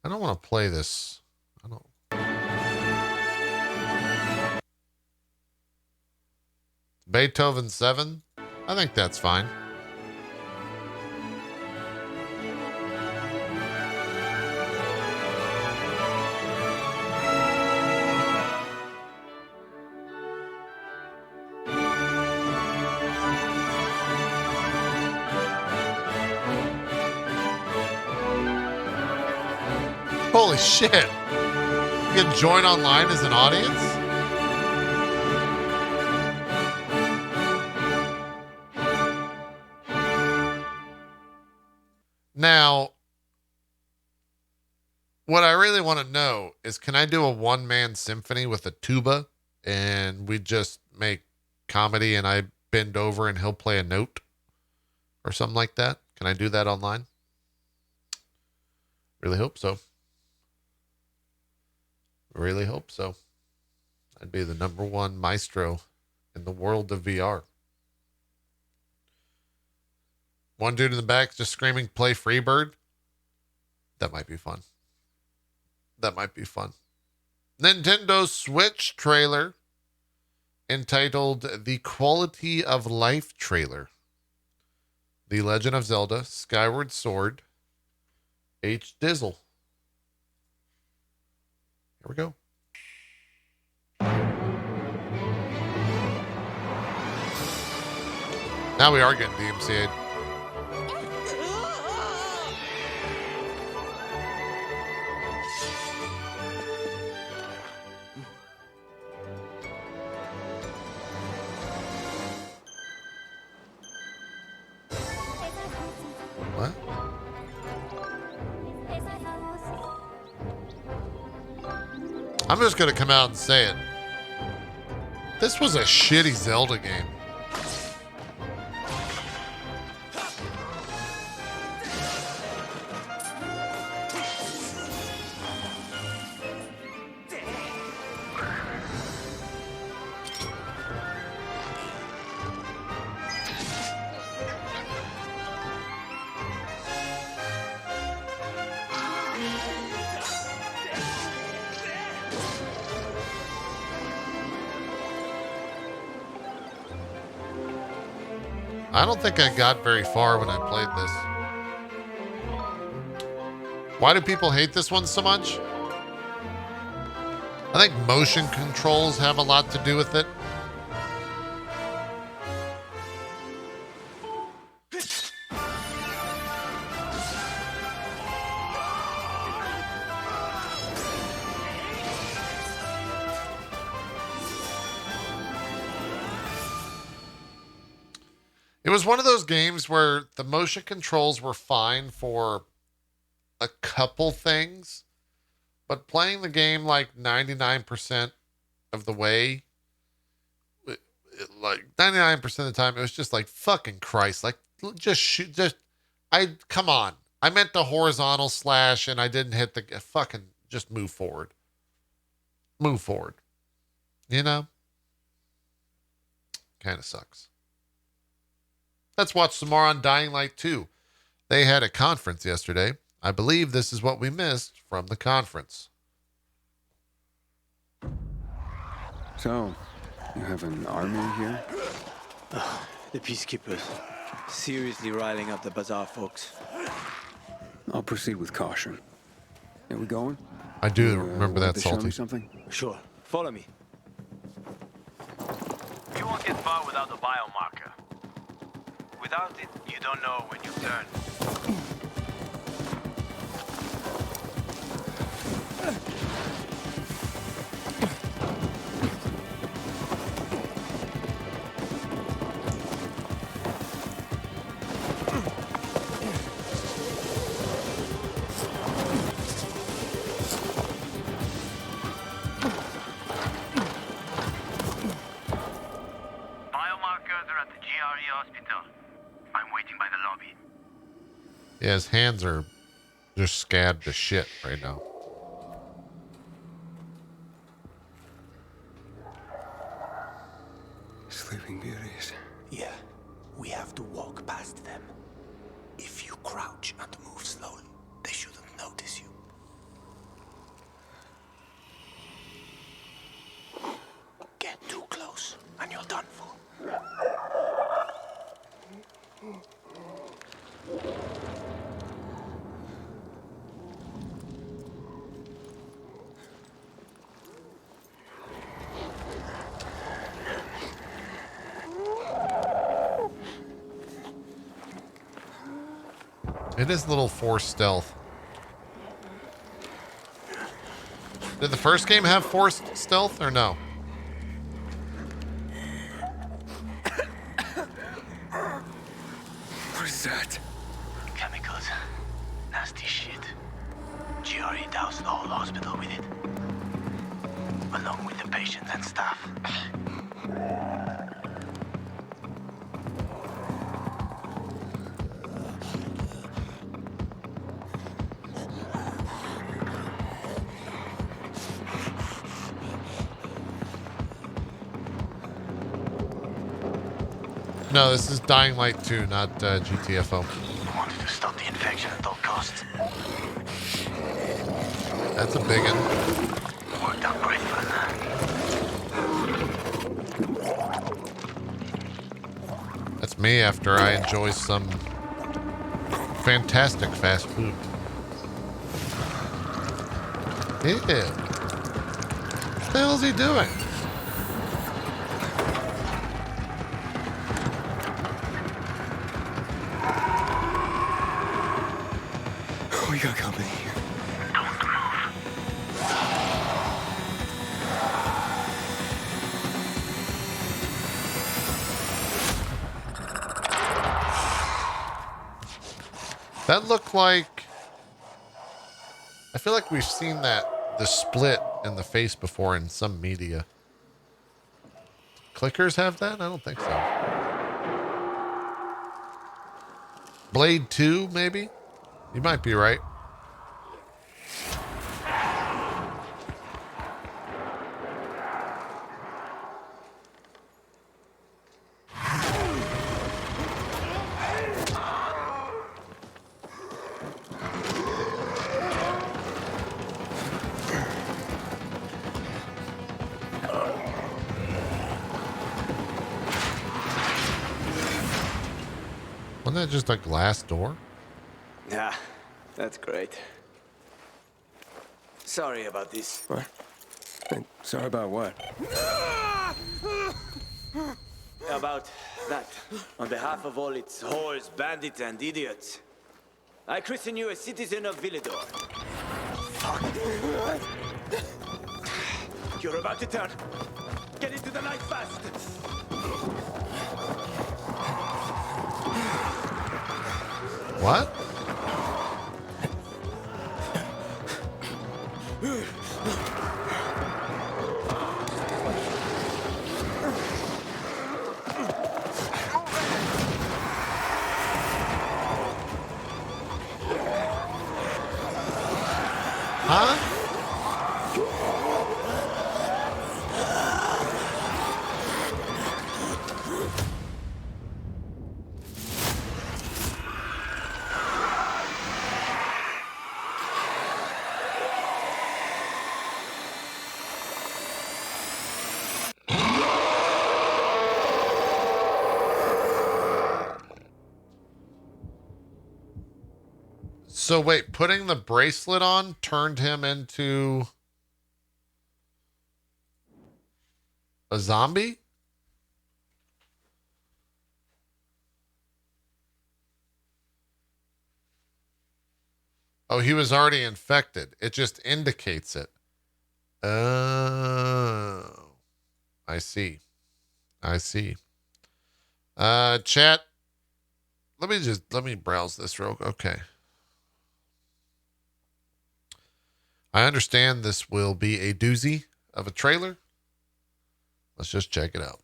I don't want to play this. I don't. Beethoven 7? I think that's fine. Holy shit. You can join online as an audience? Now, what I really want to know is, can I do a one-man symphony with a tuba and we just make comedy and I bend over and he'll play a note or something like that? Can I do that online? Really hope so. Really hope so. I'd be the #1 maestro in the world of VR. One dude in the back just screaming, "Play Freebird." That might be fun. That might be fun. Nintendo Switch trailer entitled The Quality of Life trailer. The Legend of Zelda Skyward Sword H. Dizzle. Here we go. Now we are getting DMCA'd. What? I'm just going to come out and say it. This was a shitty Zelda game. I don't think I got very far when I played this. Why do people hate this one so much? I think motion controls have a lot to do with it. It was one of those games where the motion controls were fine for a couple things, but playing the game like 99% of the way, like 99% of the time, it was just like, fucking Christ, like just shoot, come on. I meant the horizontal slash and I didn't hit the fucking, just move forward. Move forward. You know? Kind of sucks. Let's watch some more on Dying Light 2. They had a conference yesterday. I believe this is what we missed from the conference. So, you have an army here? The peacekeepers. Seriously riling up the bazaar folks. I'll proceed with caution. Are we going? I do remember that, to show me Salty. something? Sure. Follow me. You won't get far without the biomarker. Without it, you don't know when you turn. Biomarkers are at the GRE hospital. I'm waiting by the lobby. Yeah, his hands are just scared to shit right now. Sleeping Beauties. Yeah, we have to walk past them. If you crouch and move slowly, they shouldn't notice you. Get too close, and you're done for. It is a little forced stealth. Did the first game have forced stealth or no? What is that? Chemicals. shit. GRE doused the whole hospital with it. Along with the patients and staff. No, this is Dying Light 2, not GTFO. Wanted to stop the infection at all costs. That's a big one. Worked out great for that. That's me after I enjoy some fantastic fast food. Yeah. What the hell is he doing? We got company here. That looked like... I feel like we've seen the split in the face before in some media. Clickers have that? I don't think so. Blade 2, maybe? You might be right. Wasn't that just a glass door? Yeah, that's great. Sorry about this. What? Sorry about what? About that. On behalf of all its whores, bandits, and idiots, I christen you a citizen of Villador. Fuck. You're about to turn. Get into the light fast. What? Huh? So wait, putting the bracelet on turned him into a zombie? Oh, he was already infected. It just indicates it. Oh, I see. I see. Chat. Let me browse this real quick. Okay. I understand this will be a doozy of a trailer. Let's just check it out.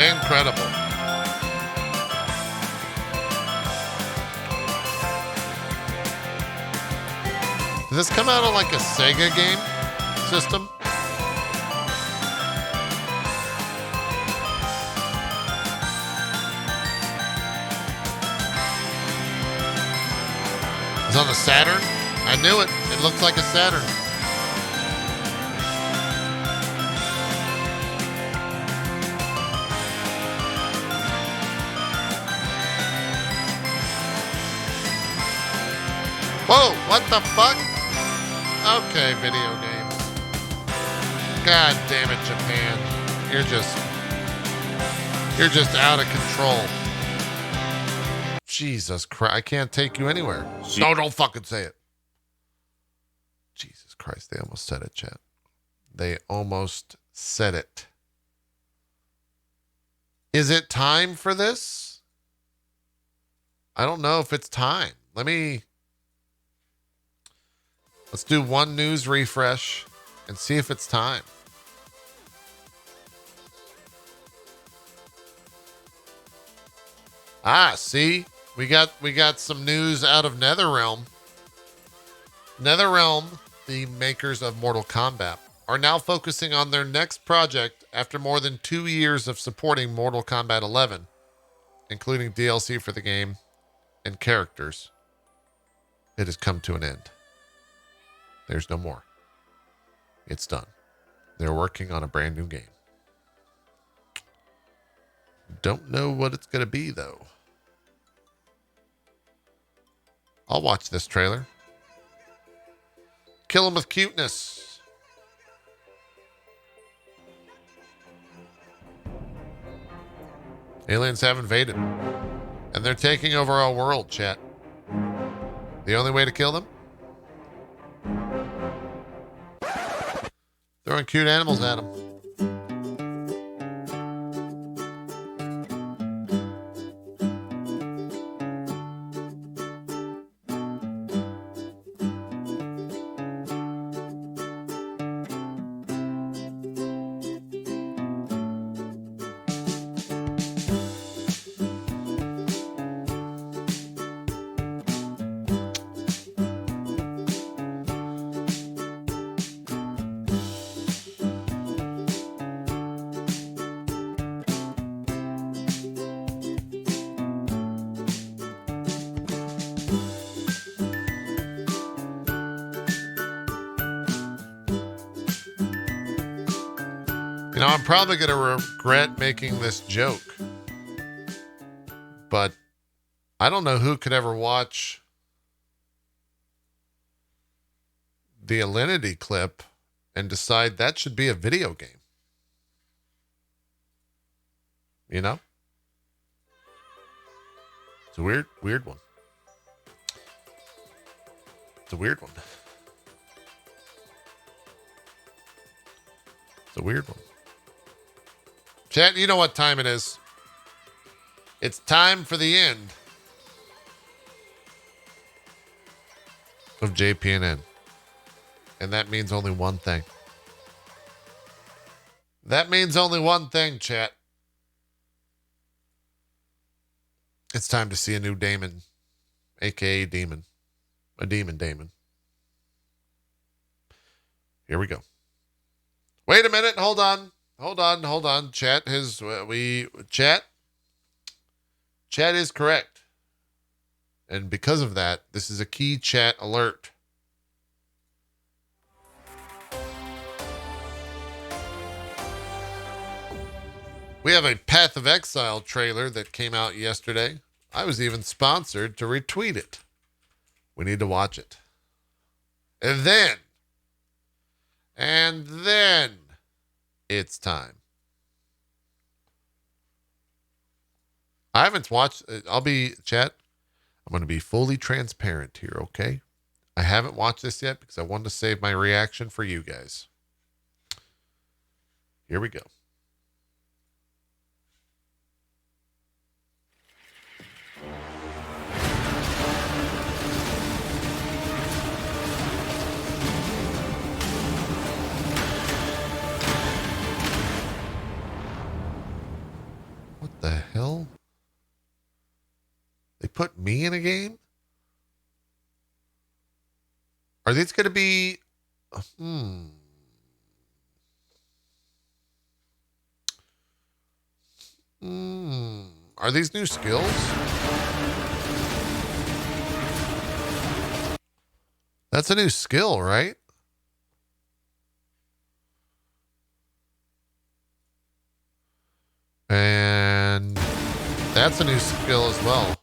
Incredible. Does this come out on like a Sega game system? It's on the Saturn? I knew it. It looks like a Saturn. Whoa, what the fuck? Okay, video game. God damn it, Japan. You're just out of control. Jesus Christ, I can't take you anywhere. No, don't fucking say it. Jesus Christ, they almost said it, chat. They almost said it. Is it time for this? I don't know if it's time. Let's do one news refresh and see if it's time. See, we got some news out of NetherRealm. NetherRealm, the makers of Mortal Kombat, are now focusing on their next project after more than 2 years of supporting Mortal Kombat 11, including DLC for the game and characters. It has come to an end. There's no more. It's done. They're working on a brand new game. Don't know what it's going to be, though. I'll watch this trailer. Kill him with cuteness. Aliens have invaded. And they're taking over our world, chat. The only way to kill them? Throwing cute animals at them. You know, I'm probably going to regret making this joke, but I don't know who could ever watch the Alinity clip and decide that should be a video game. You know? It's a weird one. It's a weird one. It's a weird one. Chat, you know what time it is. It's time for the end of JPNN. And that means only one thing. That means only one thing, chat. It's time to see a new Damon, aka Demon. A demon Damon. Here we go. Wait a minute, hold on. Hold on. Chat is correct. And because of that, this is a key chat alert. We have a Path of Exile trailer that came out yesterday. I was even sponsored to retweet it. We need to watch it. And then it's time. I haven't watched. I'm going to be fully transparent here, okay? I haven't watched this yet because I wanted to save my reaction for you guys. Here we go. What the hell? They put me in a game? Are these going to be... Are these new skills? That's a new skill, right? And that's a new skill as well.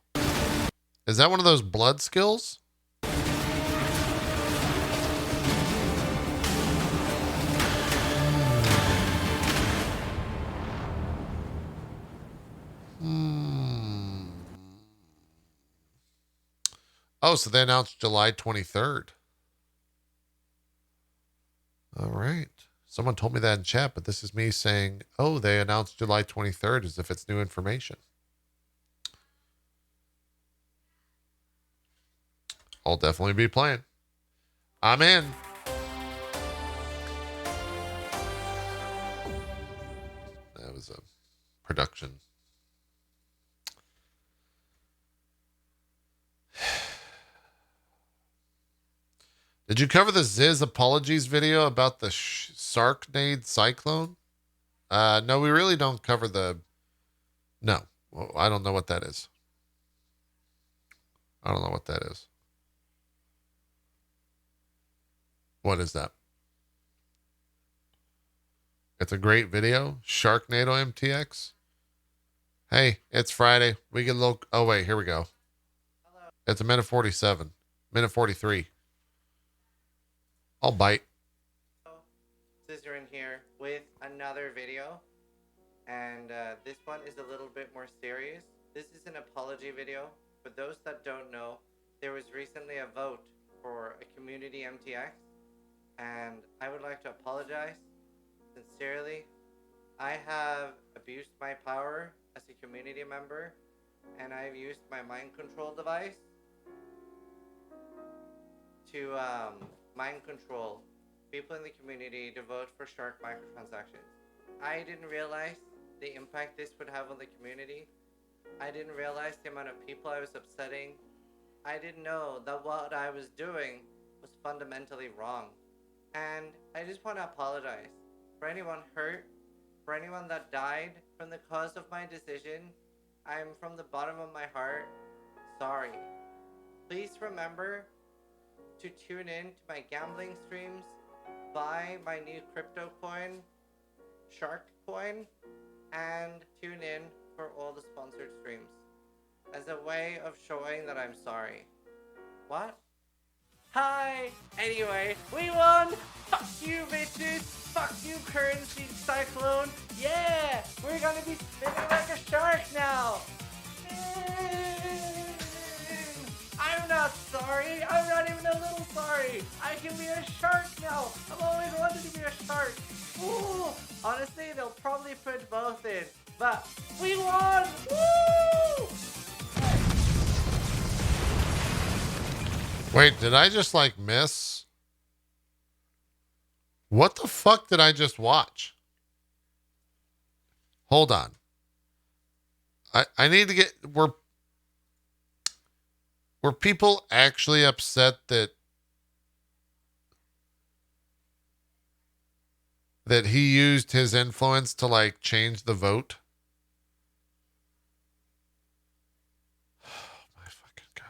Is that one of those blood skills? Oh, so they announced July 23rd. All right. Someone told me that in chat, but this is me saying, oh, they announced July 23rd as if it's new information. I'll definitely be playing. I'm in. That was a production. Did you cover the Ziz apologies video about the Sarknade cyclone? No, we really don't cover the... No. Well, I don't know what that is. I don't know what that is. What is that? It's a great video. Sharknado MTX. Hey, it's Friday. We get a little... Oh, wait. Here we go. Hello. It's a minute 47. Minute 43. I'll bite. Scissor in here with another video. And this one is a little bit more serious. This is an apology video. For those that don't know, there was recently a vote for a community MTX. And I would like to apologize sincerely. I have abused my power as a community member, and I've used my mind control device to mind control people in the community to vote for Shark microtransactions. I didn't realize the impact this would have on the community. I didn't realize the amount of people I was upsetting. I didn't know that what I was doing was fundamentally wrong. And I just want to apologize for anyone hurt, for anyone that died from the cause of my decision. I'm from the bottom of my heart sorry. Please remember to tune in to my gambling streams, buy my new crypto coin, Shark Coin, and tune in for all the sponsored streams as a way of showing that I'm sorry. What? Hi! Anyway, we won! Fuck you, bitches! Fuck you, currency cyclone! Yeah! We're gonna be spinning like a shark now! I'm not sorry! I'm not even a little sorry! I can be a shark now! I've always wanted to be a shark! Ooh! Honestly, they'll probably put both in, but we won! Woo! Wait, did I just like miss? What the fuck did I just watch? Hold on. I need to get... Were people actually upset that he used his influence to like change the vote? Oh my fucking God.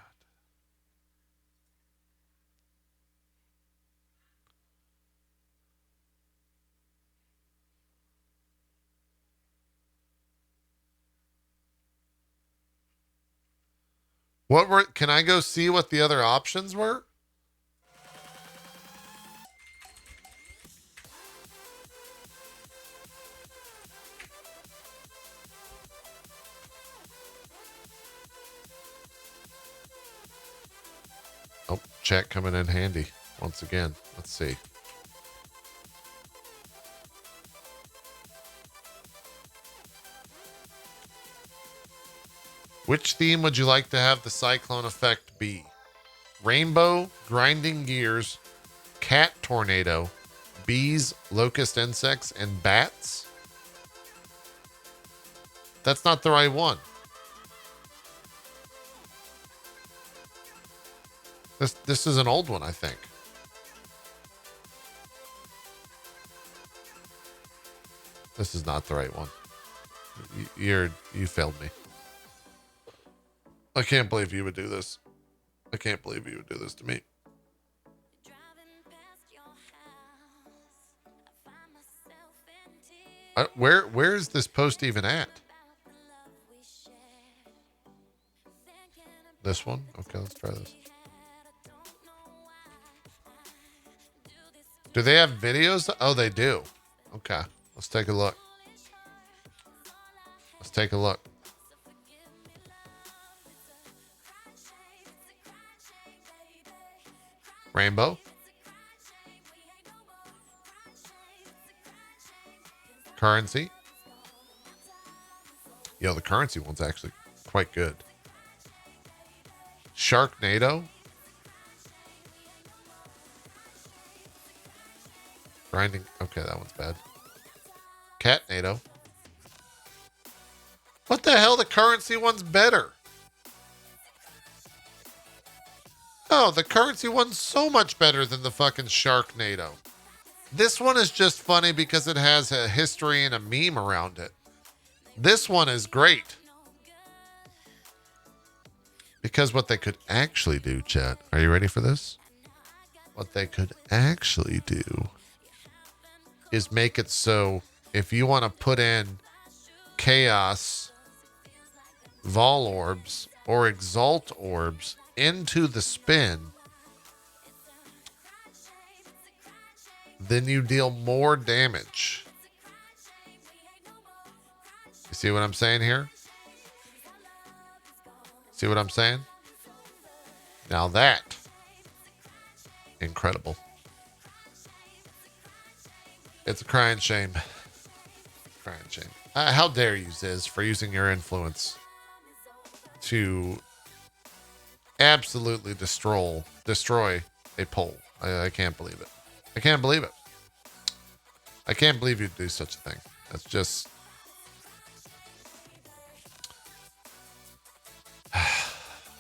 What were, can I go see what the other options were? Oh, chat coming in handy once again. Let's see. Which theme would you like to have the cyclone effect be? Rainbow, grinding gears, cat tornado, bees, locust insects, and bats? That's not the right one. This is an old one, I think. This is not the right one. You failed me. I can't believe you would do this. I can't believe you would do this to me. Where is this post even at? This one? Okay, let's try this. Do they have videos? Oh, they do. Okay, let's take a look. Let's take a look. Rainbow. Currency. Yo, the currency one's actually quite good. Sharknado. Grinding. Okay, that one's bad. Catnado. What the hell? The currency one's better. Oh, the currency one's so much better than the fucking Sharknado. This one is just funny because it has a history and a meme around it. This one is great. Because what they could actually do, chat. Are you ready for this? What they could actually do is make it so if you want to put in Chaos, Vol Orbs, or Exalt Orbs into the spin, then you deal more damage. You see what I'm saying here? See what I'm saying? Now that, incredible. It's a crying shame. Crying shame. How dare you, Ziz, for using your influence to absolutely destroy a poll. I can't believe it. I can't believe it. I can't believe you'd do such a thing. That's just...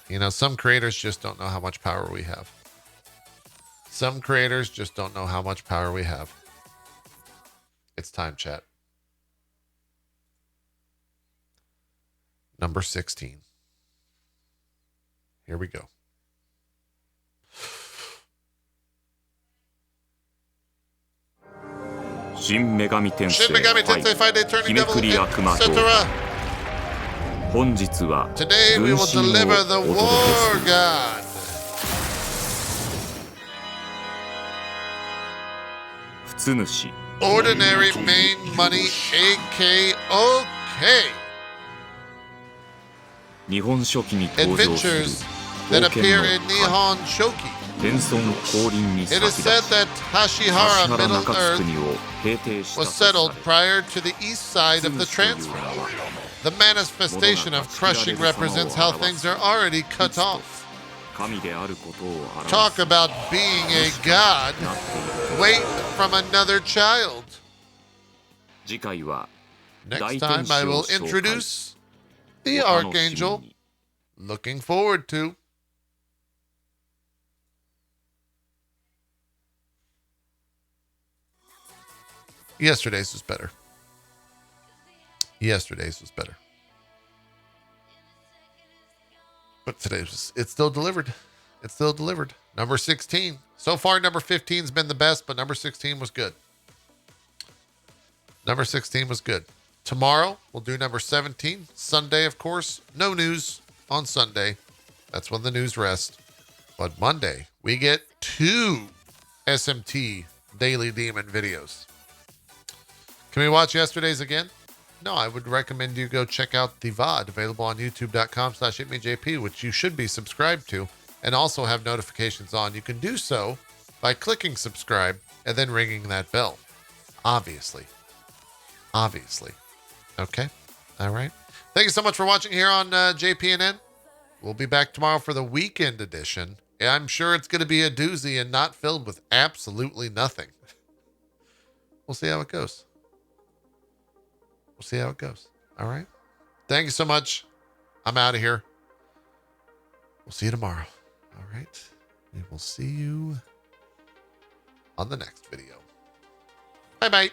You know, some creators just don't know how much power we have. Some creators just don't know how much power we have. It's time, chat. Number 16. Here we go. Shin Megami Tensei 5 Day Turning Devil SWTOR. Today we will deliver the War God. Ordinary main money, AK-OK. Adventures that appear in Nihon Shoki. It is said that Hashihara Middle Earth was settled prior to the east side of the transfer. The manifestation of crushing represents how things are already cut off. Talk about being a god. Wait from another child. Next time I will introduce the Archangel. Looking forward to. Yesterday's was better. Yesterday's was better. But today's it's still delivered. It's still delivered. Number 16. So far, number 15's been the best, but number 16 was good. Number 16 was good. Tomorrow, we'll do number 17. Sunday, of course. No news on Sunday. That's when the news rests. But Monday, we get 2 SMT Daily Demon videos. Can we watch yesterday's again? No, I would recommend you go check out the VOD available on youtube.com/itmeJP, which you should be subscribed to and also have notifications on. You can do so by clicking subscribe and then ringing that bell. Obviously. Okay. All right. Thank you so much for watching here on JPNN. We'll be back tomorrow for the weekend edition. I'm sure it's going to be a doozy and not filled with absolutely nothing. We'll see how it goes. We'll see how it goes. All right. Thank you so much. I'm out of here. We'll see you tomorrow. All right. We will see you on the next video. Bye-bye.